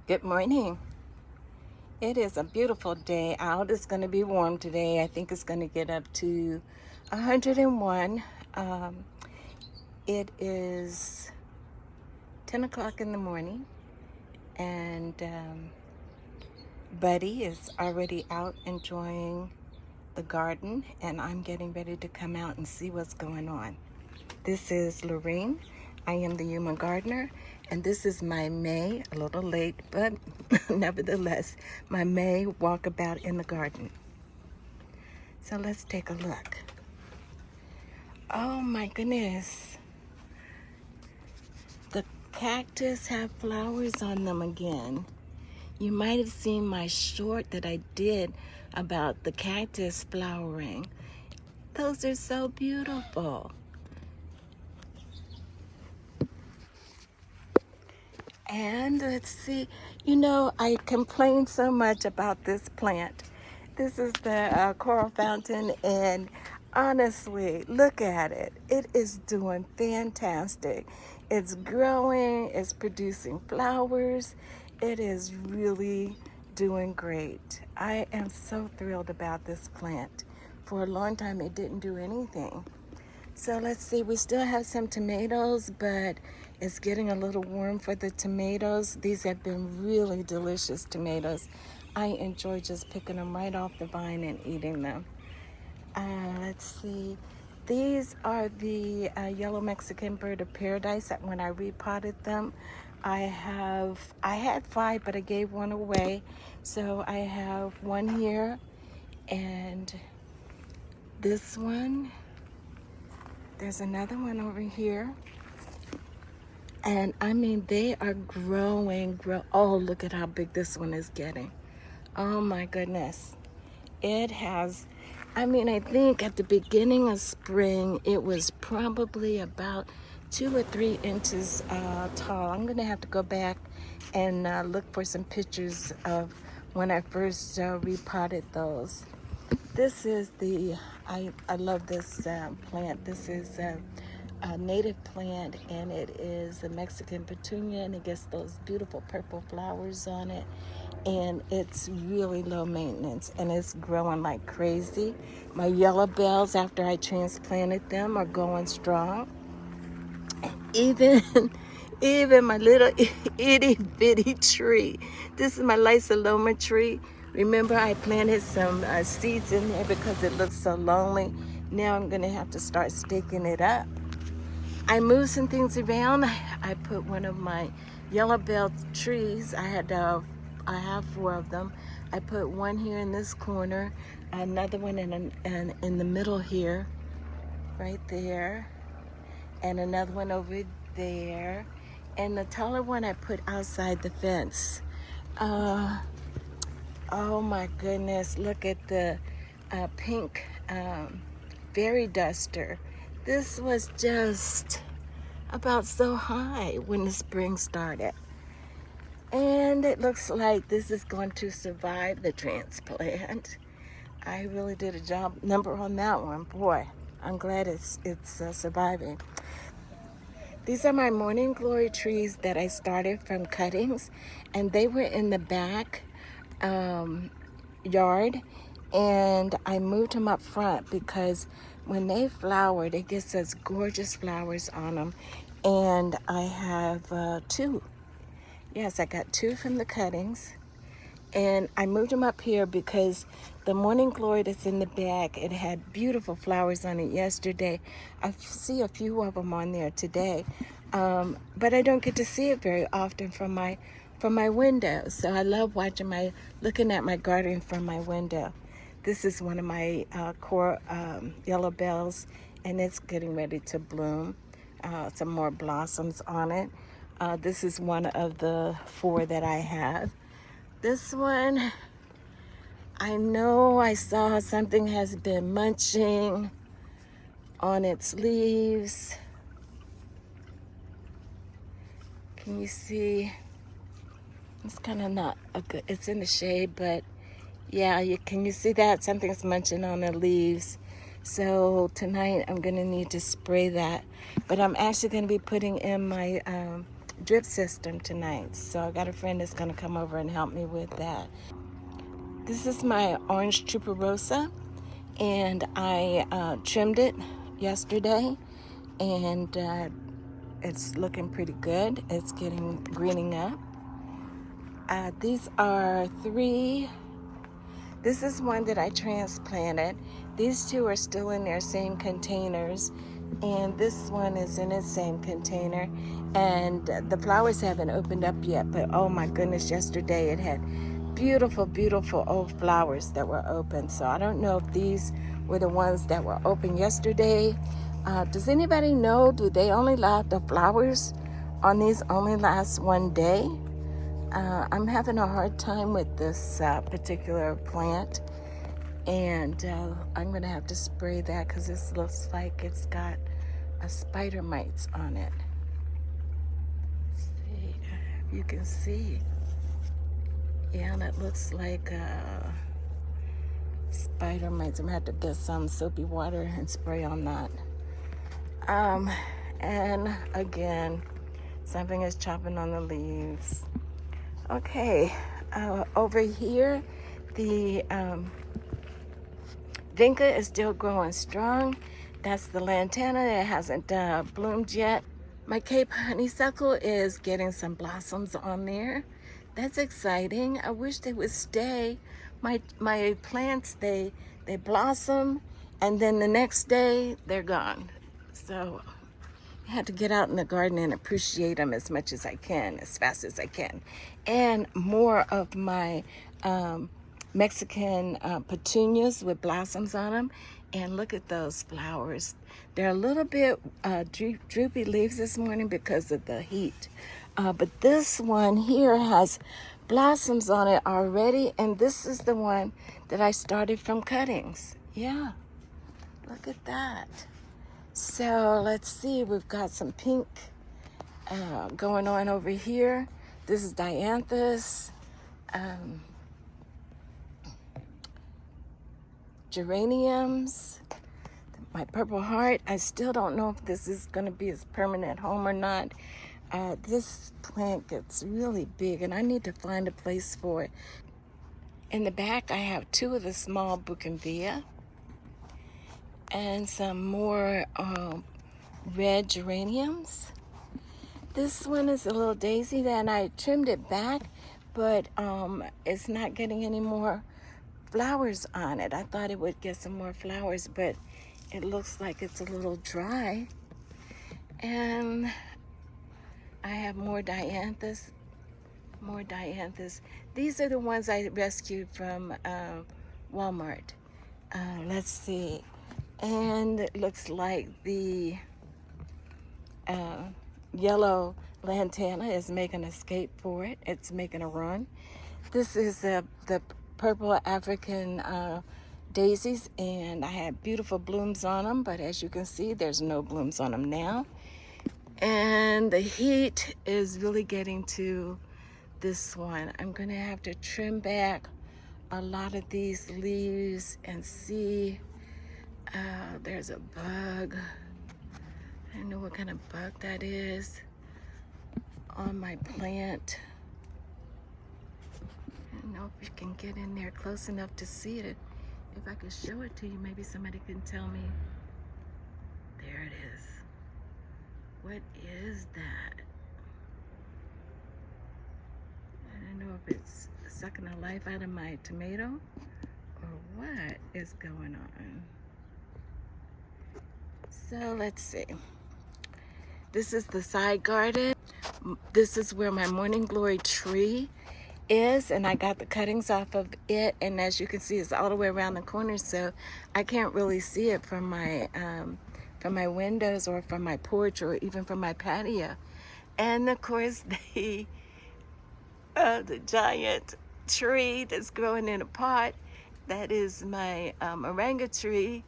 Good morning. It is a beautiful day out. It's going to be warm today. I think it's going to get up to 101. It is 10 o'clock in the morning, and Buddy is already out enjoying the garden, and I'm getting ready to come out and see what's going on. This is Lorraine. I am the human gardener, and this is my May, a little late, but nevertheless, my May walkabout in the garden. So let's take a look. Oh my goodness. The cactus have flowers on them again. You might have seen my short that I did about the cactus flowering. Those are so beautiful. And let's see, I complain so much about this plant. This is the coral fountain, and honestly, look at it. It is doing fantastic. It's growing, it's producing flowers. It is really doing great. I am so thrilled about this plant. For a long time, it didn't do anything. So let's see, we still have some tomatoes, but it's getting a little warm for the tomatoes. These have been really delicious tomatoes. I enjoy just picking them right off the vine and eating them. Let's see, these are the yellow Mexican bird of paradise. When I repotted them, I had 5, but I gave one away. So I have one here, and this one. There's another one over here. And I mean, they are growing. Oh, look at how big this one is getting. Oh my goodness. It has, I think at the beginning of spring, it was probably about 2 or 3 inches tall. I'm gonna have to go back and look for some pictures of when I first repotted those. This is I love this plant. This is a native plant, and it is a Mexican petunia, and it gets those beautiful purple flowers on it, and it's really low maintenance, and it's growing like crazy. My yellow bells, after I transplanted them, are going strong. Even my little itty bitty tree. This is my Lysoloma tree. Remember, I planted some seeds in there because it looks so lonely. Now I'm gonna have to start staking it up. I moved some things around. I put one of my yellow bell trees. I have 4 of them. I put one here in this corner, another one in the middle here, right there, and another one over there, and the taller one I put outside the fence. Oh my goodness, look at the pink fairy duster. This was just about so high when the spring started. And it looks like this is going to survive the transplant. I really did a job number on that one. Boy, I'm glad it's surviving. These are my morning glory trees that I started from cuttings, and they were in the back yard, and I moved them up front because when they flower, they get such gorgeous flowers on them. And I have 2. Yes, I got 2 from the cuttings, and I moved them up here because the morning glory that's in the back, it had beautiful flowers on it yesterday. I see a few of them on there today, but I don't get to see it very often from my window. So I love looking at my garden from my window. This is one of my core yellow bells, and it's getting ready to bloom. Some more blossoms on it. This is one of the 4 that I have. This one, I know I saw something has been munching on its leaves. Can you see? It's kind of not a good, it's in the shade, but yeah, can you see that? Something's munching on the leaves. So tonight I'm gonna need to spray that. But I'm actually gonna be putting in my drip system tonight. So I got a friend that's gonna come over and help me with that. This is my orange tuberosa, and I trimmed it yesterday, and it's looking pretty good. It's getting greening up. These are 3. This is one that I transplanted. These 2 are still in their same containers, and this one is in its same container. And the flowers haven't opened up yet, but oh my goodness, yesterday it had beautiful, beautiful old flowers that were open. So I don't know if these were the ones that were open yesterday. Does anybody know, do they only last, the flowers on these only last one day? I'm having a hard time with this particular plant, and I'm gonna have to spray that because this looks like it's got spider mites on it. See if you can see. Yeah, and it looks like spider mites. I'm gonna have to get some soapy water and spray on that. And again, something is chopping on the leaves. Okay, over here, the vinca is still growing strong. That's the lantana. It hasn't bloomed yet. My Cape honeysuckle is getting some blossoms on there. That's exciting. I wish they would stay. My plants, they blossom, and then the next day they're gone. So I had to get out in the garden and appreciate them as much as I can, as fast as I can. And more of my Mexican petunias with blossoms on them. And look at those flowers. They're a little bit droopy leaves this morning because of the heat. But this one here has blossoms on it already. And this is the one that I started from cuttings. Yeah, look at that. So let's see, we've got some pink going on over here. This is Dianthus. Geraniums. My purple heart. I still don't know if this is going to be its permanent home or not. This plant gets really big, and I need to find a place for it. In the back, I have 2 of the small bougainvillea and some more red geraniums. This one is a little daisy, and I trimmed it back, but it's not getting any more flowers on it. I thought it would get some more flowers, but it looks like it's a little dry. And I have more Dianthus. These are the ones I rescued from Walmart. Let's see. And it looks like the yellow lantana is making an escape for it. It's making a run. This is the purple African daisies, and I had beautiful blooms on them, but as you can see, there's no blooms on them now. And the heat is really getting to this one. I'm gonna have to trim back a lot of these leaves and see. There's a bug. I don't know what kind of bug that is on my plant. I don't know if you can get in there close enough to see it. If I could show it to you, maybe somebody can tell me. There it is. What is that? I don't know if it's sucking the life out of my tomato or what is going on. So let's see. This is the side garden. This is where my morning glory tree is, and I got the cuttings off of it, and as you can see, it's all the way around the corner, so I can't really see it from my windows or from my porch or even from my patio. And of course, the giant tree that's growing in a pot, that is my moringa tree,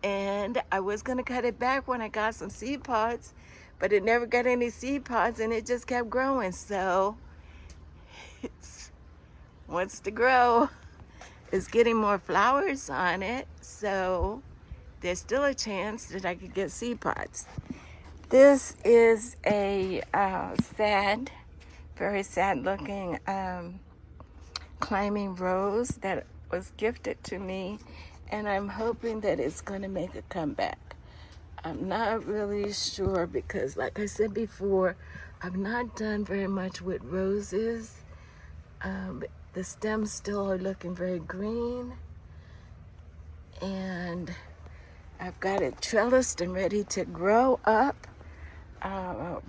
and I was gonna cut it back when I got some seed pods, but it never got any seed pods, and it just kept growing. So it wants to grow. It's getting more flowers on it, so there's still a chance that I could get seed pods. This is a very sad looking climbing rose that was gifted to me, and I'm hoping that it's going to make a comeback. I'm not really sure because, like I said before, I've not done very much with roses. The stems still are looking very green, and I've got it trellised and ready to grow up,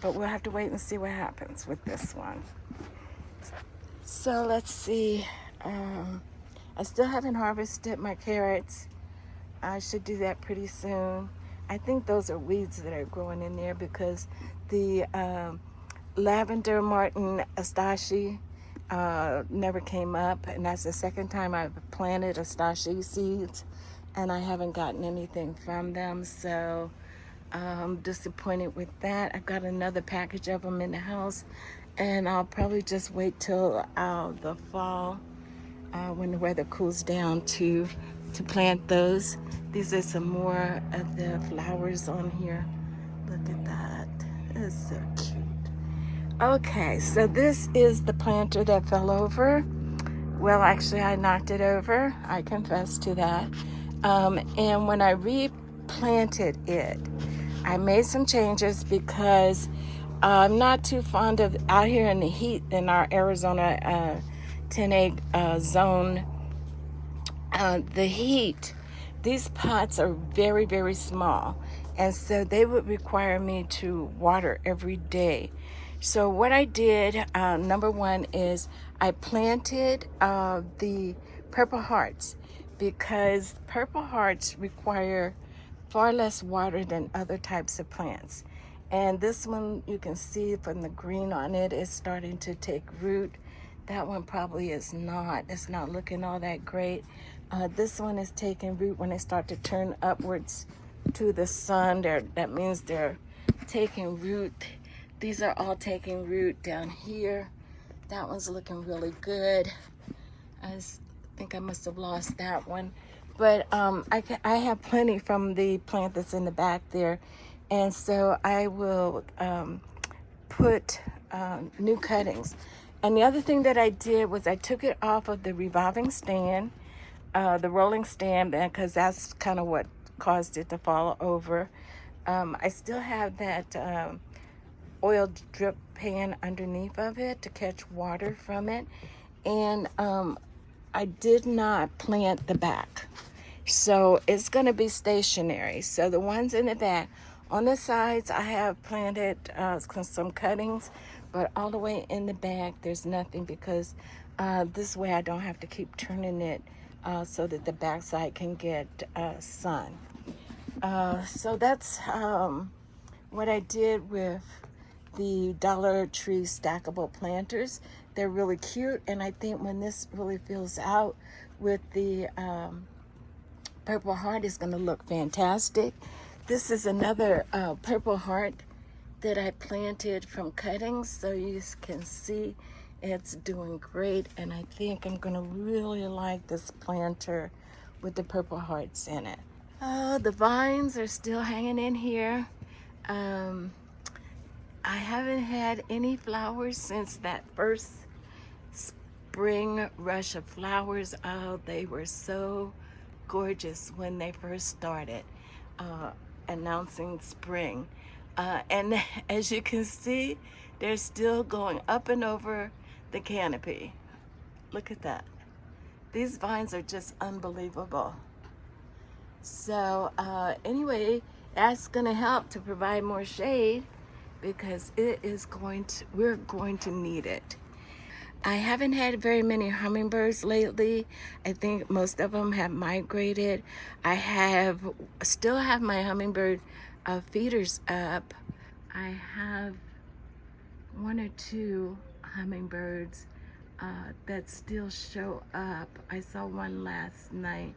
but we'll have to wait and see what happens with this one. So let's see. I still haven't harvested my carrots. I should do that pretty soon. I think those are weeds that are growing in there because the lavender Martin Astache never came up, and that's the second time I've planted Astache seeds, and I haven't gotten anything from them, so I'm disappointed with that. I've got another package of them in the house, and I'll probably just wait till the fall when the weather cools down to plant those. These are some more of the flowers on here. Look at that. It's so cute. Okay, so this is the planter that fell over. Well, actually, I knocked it over. I confess to that. And when I replanted it, I made some changes because I'm not too fond of out here in the heat in our Arizona 10A zone. The heat, these pots are very, very small, and so they would require me to water every day. So what I did, number one, is I planted the Purple Hearts because Purple Hearts require far less water than other types of plants. And this one, you can see from the green on it, is starting to take root. That one probably is not. It's not looking all that great. This one is taking root when they start to turn upwards to the sun. That means they're taking root. These are all taking root down here. That one's looking really good. I think I must have lost that one. But I have plenty from the plant that's in the back there. And so I will put new cuttings. And the other thing that I did was I took it off of the revolving stand, the rolling stand, because that's kind of what caused it to fall over. I still have that oil drip pan underneath of it to catch water from it. And I did not plant the back. So it's going to be stationary. So the ones in the back, on the sides, I have planted some cuttings, but all the way in the back, there's nothing because this way I don't have to keep turning it so that the backside can get sun. So that's what I did with the Dollar Tree stackable planters. They're really cute, and I think when this really fills out with the Purple Heart, is going to look fantastic. This is another Purple Heart that I planted from cuttings, so you can see it's doing great, and I think I'm going to really like this planter with the Purple Hearts in it. The vines are still hanging in here. I haven't had any flowers since that first spring rush of flowers. Oh, they were so gorgeous when they first started announcing spring. And as you can see, they're still going up and over the canopy. Look at that. These vines are just unbelievable. So anyway, that's going to help to provide more shade because we're going to need it. I haven't had very many hummingbirds lately. I think most of them have migrated. I still have my hummingbird feeders up. I have one or two hummingbirds that still show up. I saw one last night.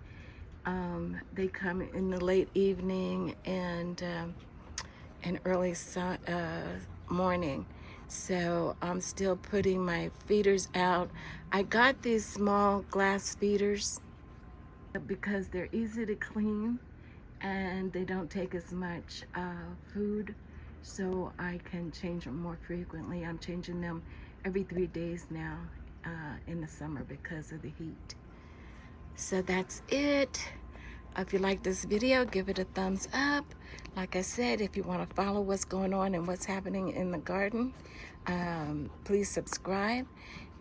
They come in the late evening and early morning. So I'm still putting my feeders out. I got these small glass feeders because they're easy to clean and they don't take as much food so I can change them more frequently. I'm changing them every 3 days now in the summer because of the heat. So that's it. If you like this video, give it a thumbs up. Like I said, if you want to follow what's going on and what's happening in the garden, please subscribe.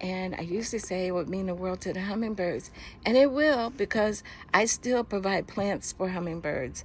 And I used to say it would mean the world to the hummingbirds, and it will, because I still provide plants for hummingbirds.